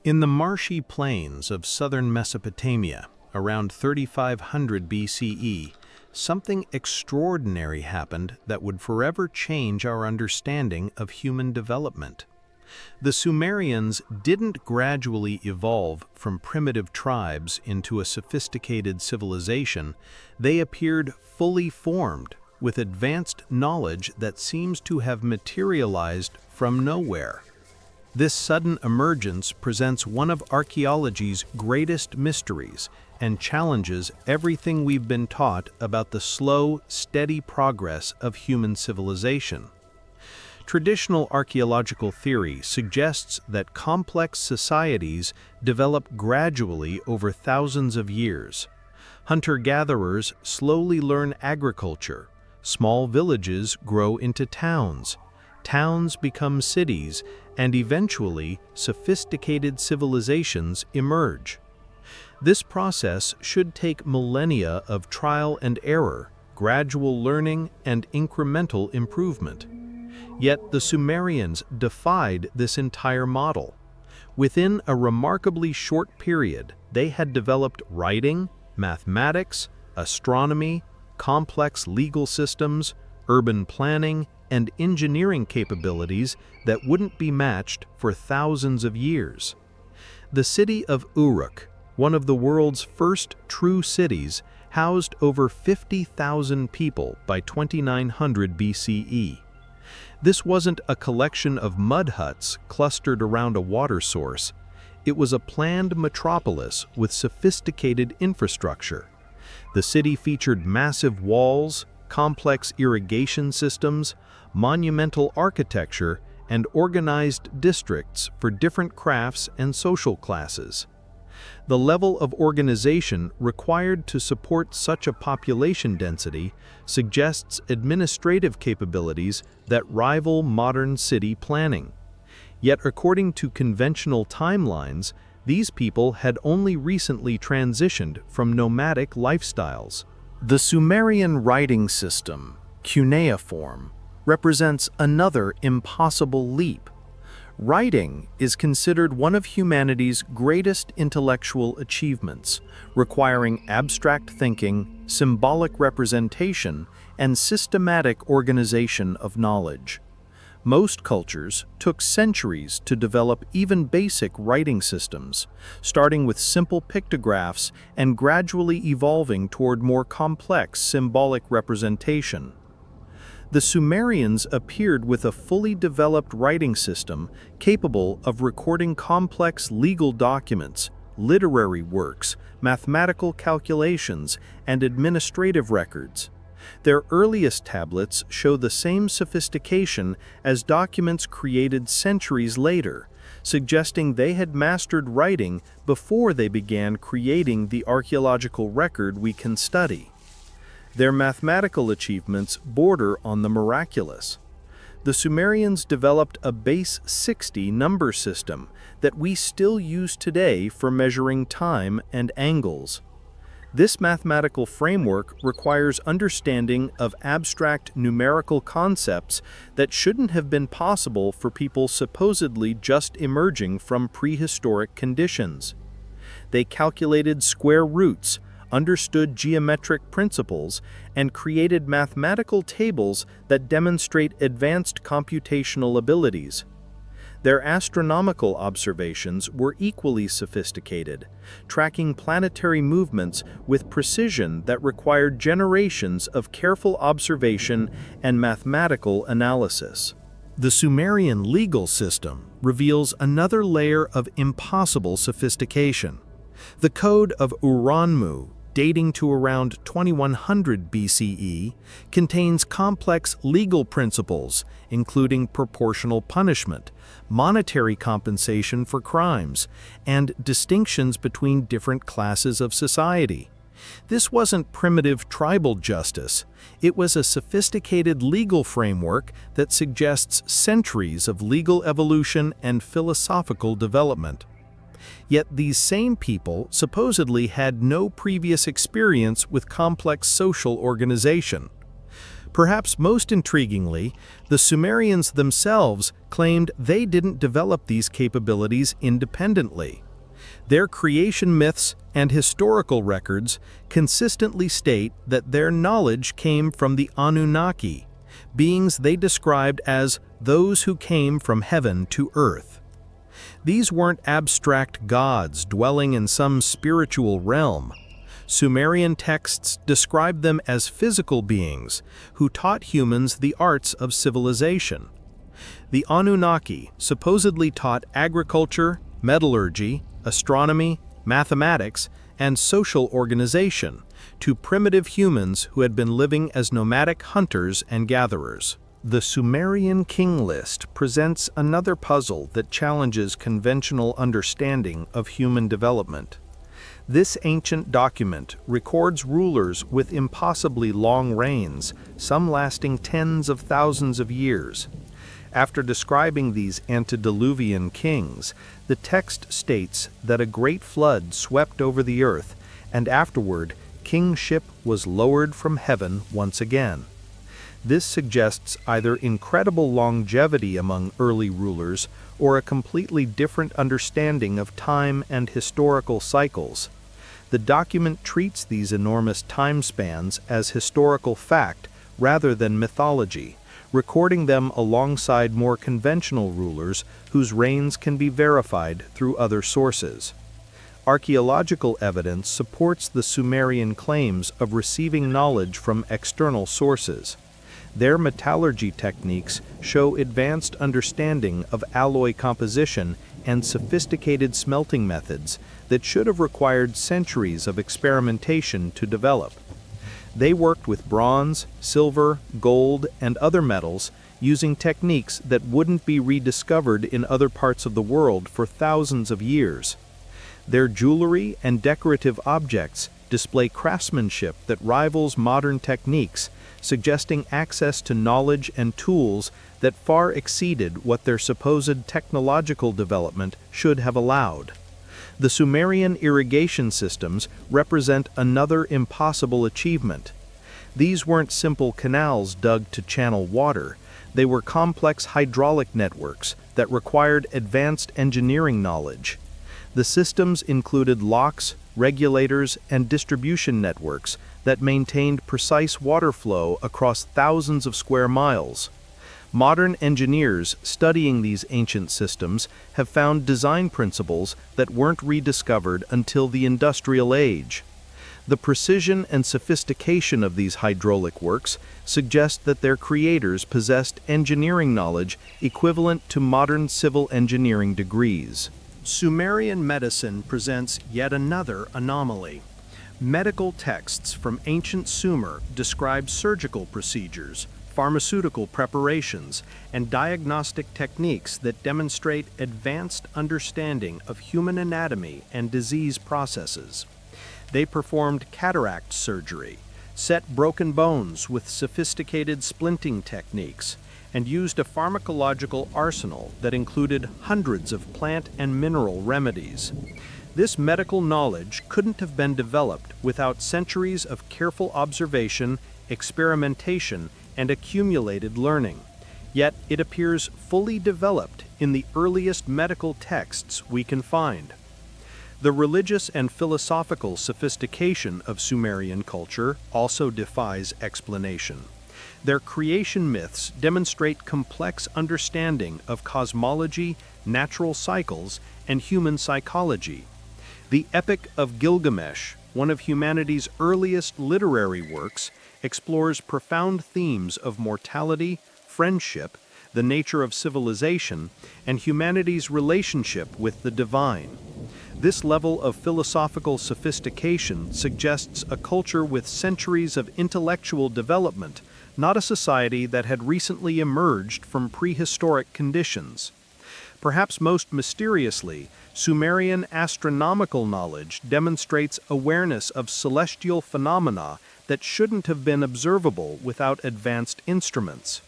In the marshy plains of southern Mesopotamia, around 3500 BCE, something extraordinary happened that would forever change our understanding of human development. The Sumerians didn't gradually evolve from primitive tribes into a sophisticated civilization. They appeared fully formed, with advanced knowledge that seems to have materialized from nowhere. This sudden emergence presents one of archaeology's greatest mysteries and challenges everything we've been taught about the slow, steady progress of human civilization. Traditional archaeological theory suggests that complex societies develop gradually over thousands of years. Hunter-gatherers slowly learn agriculture, small villages grow into towns, towns become cities, and eventually sophisticated civilizations emerge. This process should take millennia of trial and error, gradual learning, and incremental improvement. Yet the Sumerians defied this entire model. Within a remarkably short period, they had developed writing, mathematics, astronomy, complex legal systems, urban planning, and engineering capabilities that wouldn't be matched for thousands of years. The city of Uruk, one of the world's first true cities, housed over 50,000 people by 2900 BCE. This wasn't a collection of mud huts clustered around a water source. It was a planned metropolis with sophisticated infrastructure. The city featured massive walls, complex irrigation systems, monumental architecture, and organized districts for different crafts and social classes. The level of organization required to support such a population density suggests administrative capabilities that rival modern city planning. Yet, according to conventional timelines, these people had only recently transitioned from nomadic lifestyles. The Sumerian writing system, cuneiform, represents another impossible leap. Writing is considered one of humanity's greatest intellectual achievements, requiring abstract thinking, symbolic representation, and systematic organization of knowledge. Most cultures took centuries to develop even basic writing systems, starting with simple pictographs and gradually evolving toward more complex symbolic representation. The Sumerians appeared with a fully developed writing system capable of recording complex legal documents, literary works, mathematical calculations, and administrative records. Their earliest tablets show the same sophistication as documents created centuries later, suggesting they had mastered writing before they began creating the archaeological record we can study. Their mathematical achievements border on the miraculous. The Sumerians developed a base 60 number system that we still use today for measuring time and angles. This mathematical framework requires understanding of abstract numerical concepts that shouldn't have been possible for people supposedly just emerging from prehistoric conditions. They calculated square roots, understood geometric principles, and created mathematical tables that demonstrate advanced computational abilities. Their astronomical observations were equally sophisticated, tracking planetary movements with precision that required generations of careful observation and mathematical analysis. The Sumerian legal system reveals another layer of impossible sophistication. The Code of Uranmu, dating to around 2100 BCE, contains complex legal principles, including proportional punishment, monetary compensation for crimes, and distinctions between different classes of society. This wasn't primitive tribal justice. It was a sophisticated legal framework that suggests centuries of legal evolution and philosophical development. Yet these same people supposedly had no previous experience with complex social organization. Perhaps most intriguingly, the Sumerians themselves claimed they didn't develop these capabilities independently. Their creation myths and historical records consistently state that their knowledge came from the Anunnaki, beings they described as those who came from heaven to earth. These weren't abstract gods dwelling in some spiritual realm. Sumerian texts describe them as physical beings who taught humans the arts of civilization. The Anunnaki supposedly taught agriculture, metallurgy, astronomy, mathematics, and social organization to primitive humans who had been living as nomadic hunters and gatherers. The Sumerian king list presents another puzzle that challenges conventional understanding of human development. This ancient document records rulers with impossibly long reigns, some lasting tens of thousands of years. After describing these antediluvian kings, the text states that a great flood swept over the earth, and afterward, kingship was lowered from heaven once again. This suggests either incredible longevity among early rulers or a completely different understanding of time and historical cycles. The document treats these enormous time spans as historical fact rather than mythology, recording them alongside more conventional rulers whose reigns can be verified through other sources. Archaeological evidence supports the Sumerian claims of receiving knowledge from external sources. Their metallurgy techniques show advanced understanding of alloy composition and sophisticated smelting methods that should have required centuries of experimentation to develop. They worked with bronze, silver, gold, and other metals using techniques that wouldn't be rediscovered in other parts of the world for thousands of years. Their jewelry and decorative objects display craftsmanship that rivals modern techniques, suggesting access to knowledge and tools that far exceeded what their supposed technological development should have allowed. The Sumerian irrigation systems represent another impossible achievement. These weren't simple canals dug to channel water. They were complex hydraulic networks that required advanced engineering knowledge. The systems included locks, regulators, and distribution networks that maintained precise water flow across thousands of square miles. Modern engineers studying these ancient systems have found design principles that weren't rediscovered until the industrial age. The precision and sophistication of these hydraulic works suggest that their creators possessed engineering knowledge equivalent to modern civil engineering degrees. Sumerian medicine presents yet another anomaly. Medical texts from ancient Sumer describe surgical procedures, pharmaceutical preparations, and diagnostic techniques that demonstrate advanced understanding of human anatomy and disease processes. They performed cataract surgery, set broken bones with sophisticated splinting techniques, and used a pharmacological arsenal that included hundreds of plant and mineral remedies. This medical knowledge couldn't have been developed without centuries of careful observation, experimentation, and accumulated learning. Yet it appears fully developed in the earliest medical texts we can find. The religious and philosophical sophistication of Sumerian culture also defies explanation. Their creation myths demonstrate complex understanding of cosmology, natural cycles, and human psychology. The Epic of Gilgamesh, one of humanity's earliest literary works, explores profound themes of mortality, friendship, the nature of civilization, and humanity's relationship with the divine. This level of philosophical sophistication suggests a culture with centuries of intellectual development, not a society that had recently emerged from prehistoric conditions. Perhaps most mysteriously, Sumerian astronomical knowledge demonstrates awareness of celestial phenomena that shouldn't have been observable without advanced instruments.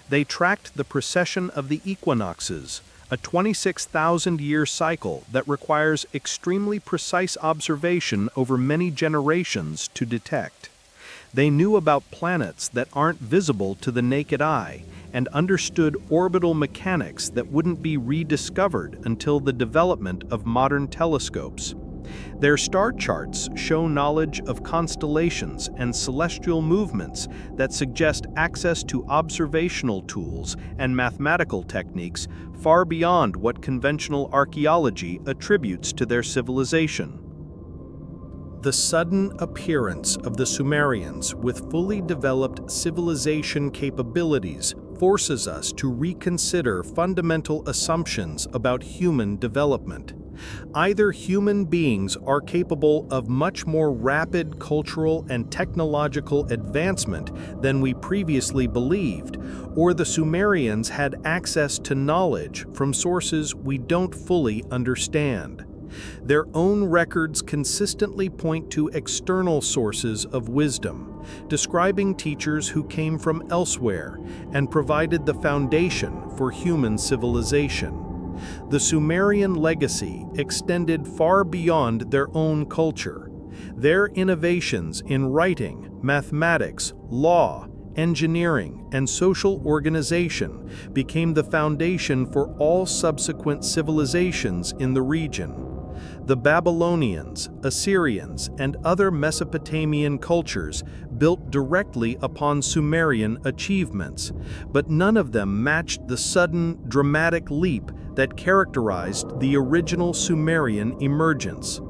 They tracked the precession of the equinoxes, a 26,000-year cycle that requires extremely precise observation over many generations to detect. They knew about planets that aren't visible to the naked eye and understood orbital mechanics that wouldn't be rediscovered until the development of modern telescopes. Their star charts show knowledge of constellations and celestial movements that suggest access to observational tools and mathematical techniques far beyond what conventional archaeology attributes to their civilization. The sudden appearance of the Sumerians with fully developed civilization capabilities forces us to reconsider fundamental assumptions about human development. Either human beings are capable of much more rapid cultural and technological advancement than we previously believed, or the Sumerians had access to knowledge from sources we don't fully understand. Their own records consistently point to external sources of wisdom, describing teachers who came from elsewhere and provided the foundation for human civilization. The Sumerian legacy extended far beyond their own culture. Their innovations in writing, mathematics, law, engineering, and social organization became the foundation for all subsequent civilizations in the region. The Babylonians, Assyrians, and other Mesopotamian cultures built directly upon Sumerian achievements, but none of them matched the sudden, dramatic leap that characterized the original Sumerian emergence.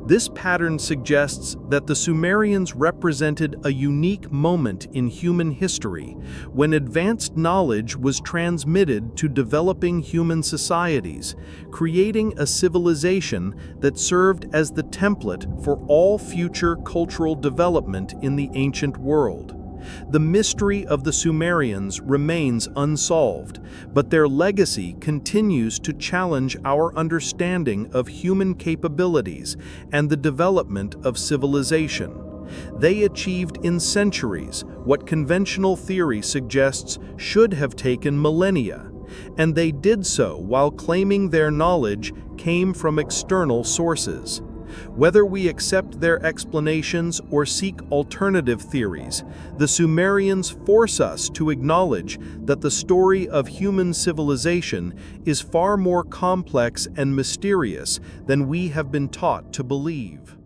This pattern suggests that the Sumerians represented a unique moment in human history when advanced knowledge was transmitted to developing human societies, creating a civilization that served as the template for all future cultural development in the ancient world. The mystery of the Sumerians remains unsolved, but their legacy continues to challenge our understanding of human capabilities and the development of civilization. They achieved in centuries what conventional theory suggests should have taken millennia, and they did so while claiming their knowledge came from external sources. Whether we accept their explanations or seek alternative theories, the Sumerians force us to acknowledge that the story of human civilization is far more complex and mysterious than we have been taught to believe.